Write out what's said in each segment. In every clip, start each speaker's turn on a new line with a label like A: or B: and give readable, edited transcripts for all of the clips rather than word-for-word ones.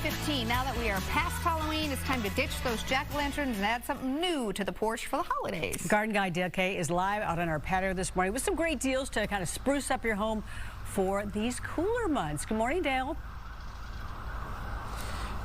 A: 6:15. Now that we are past Halloween, it's time to ditch those jack-o'-lanterns and add something new to the porch for the holidays.
B: Garden Guy DK is live out on our patio this morning with some great deals to kind of spruce up your home for these cooler months. Good morning, Dale.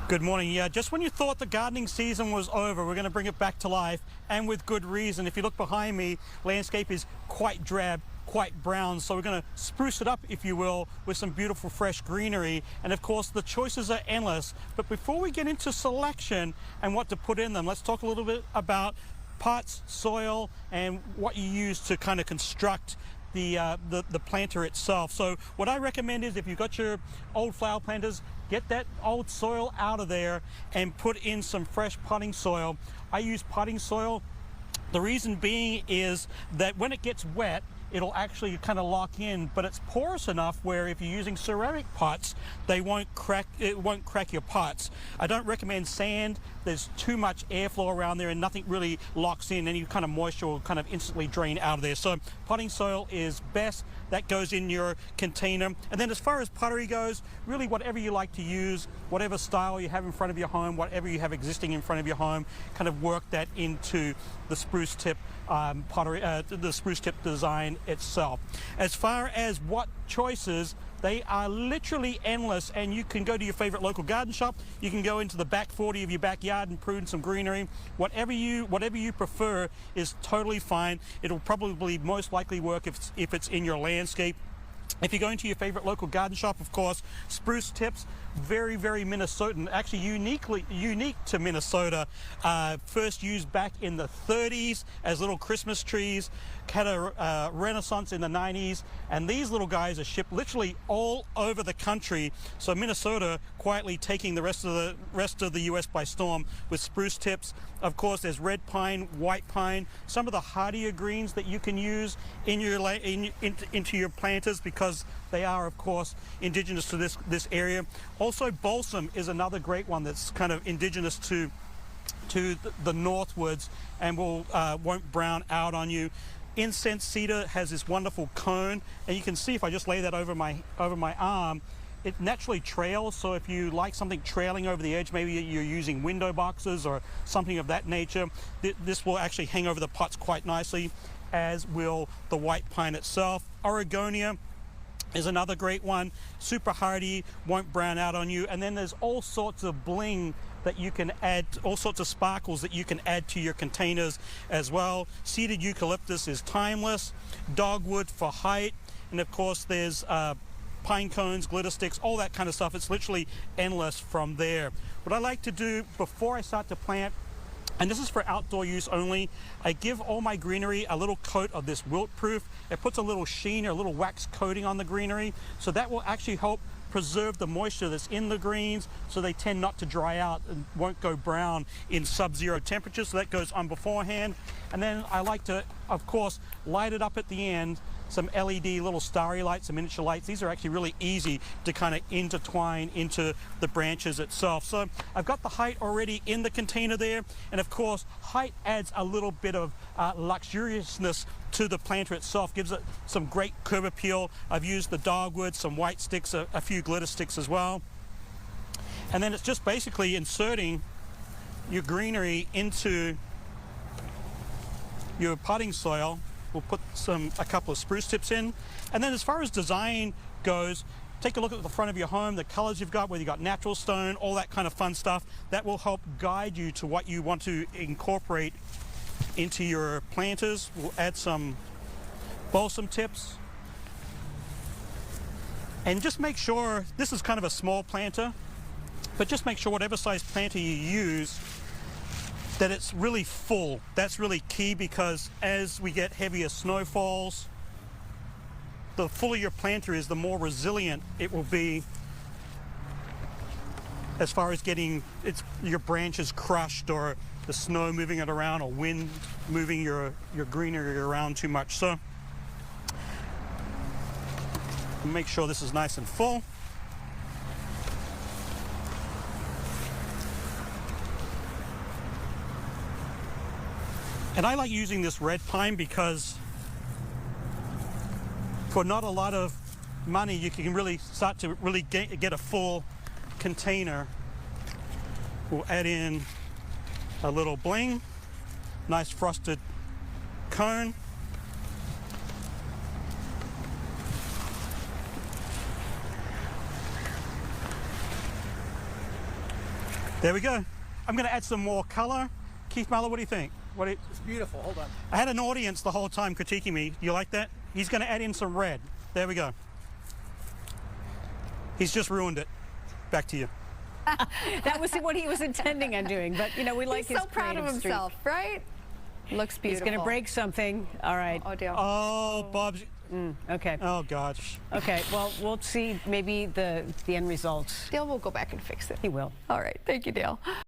C: Good morning. Yeah, just when you thought the gardening season was over, we're going to bring it back to life, and with good reason. If you look behind me, landscape is quite drab, quite brown, so we're going to spruce it up, if you will, with some beautiful fresh greenery. And of course the choices are endless. But before we get into selection and what to put in them, let's talk a little bit about pots, soil, and what you use to kind of construct the planter itself. So what I recommend is, if you've got your old flower planters, get that old soil out of there and put in some fresh potting soil. I use potting soil. The reason being is that when it gets wet, it'll actually kind of lock in, but it's porous enough where if you're using ceramic pots, it won't crack your pots. I don't recommend sand. There's too much airflow around there and nothing really locks in. Any kind of moisture will kind of instantly drain out of there. So potting soil is best. That goes in your container. And then as far as pottery goes, really whatever you like to use, whatever style you have in front of your home, whatever you have existing in front of your home, kind of work that into the spruce tip pottery, the spruce tip design itself. As far as what choices, they are literally endless, and you can go to your favorite local garden shop. You can go into the back 40 of your backyard and prune some greenery. Whatever you prefer is totally fine. It'll probably most likely work if it's in your landscape. If you're going to your favorite local garden shop, of course, spruce tips, very, very Minnesotan, actually unique to Minnesota. First used back in the 30s as little Christmas trees, had a renaissance in the 90s, and these little guys are shipped literally all over the country. So Minnesota quietly taking the rest of the U.S. by storm with spruce tips. Of course, there's red pine, white pine, some of the hardier greens that you can use in your into your planters, because they are, of course, indigenous to this area. Also, balsam is another great one that's kind of indigenous to the northwards and won't brown out on you. Incense cedar has this wonderful cone, and you can see if I just lay that over my arm, it naturally trails. So if you like something trailing over the edge, maybe you're using window boxes or something of that nature, this will actually hang over the pots quite nicely, as will the white pine itself. Oregonia is another great one, super hardy, won't brown out on you. And then there's all sorts of bling that you can add, all sorts of sparkles that you can add to your containers as well. Seeded eucalyptus is timeless, dogwood for height, and of course there's pine cones, glitter sticks, all that kind of stuff. It's literally endless from there. What I like to do before I start to plant, and this is for outdoor use only, I give all my greenery a little coat of this wilt proof. It puts a little sheen or a little wax coating on the greenery, so that will actually help preserve the moisture that's in the greens, so they tend not to dry out and won't go brown in sub-zero temperatures. So that goes on beforehand. And then I like to, of course, light it up at the end. Some LED little starry lights, some miniature lights. These are actually really easy to kind of intertwine into the branches itself. So I've got the height already in the container there, and of course height adds a little bit of luxuriousness to the planter itself, gives it some great curb appeal. I've used the dogwood, some white sticks, a few glitter sticks as well. And then it's just basically inserting your greenery into your potting soil. We'll put a couple of spruce tips in. And then as far as design goes, take a look at the front of your home, the colors you've got, whether you've got natural stone, all that kind of fun stuff. That will help guide you to what you want to incorporate into your planters. We'll add some balsam tips. And just make sure, this is kind of a small planter, but just make sure whatever size planter you use, that it's really full. That's really key, because as we get heavier snowfalls, the fuller your planter is, the more resilient it will be as far as getting your branches crushed, or the snow moving it around, or wind moving your greenery around too much. So make sure this is nice and full. And I like using this red pine because for not a lot of money, you can really start to really get a full container We'll add in a little bling, nice frosted cone. There we go. I'm going to add some more color. Keith Muller, what do you think?
D: It's beautiful. Hold on.
C: I had an audience the whole time critiquing me. You like that? He's going to add in some red. There we go. He's just ruined it. Back to you.
B: That was what he was intending on doing, but you know, we like
A: He's
B: his
A: so proud of
B: creative streak.
A: himself, right? Looks beautiful.
B: He's going to break something. All right.
A: Oh, dear.
C: Oh, Bob's.
B: Okay.
C: Oh, gosh.
B: Okay. Well, we'll see maybe the end results.
A: Dale will go back and fix it.
B: He will.
A: All right. Thank you, Dale.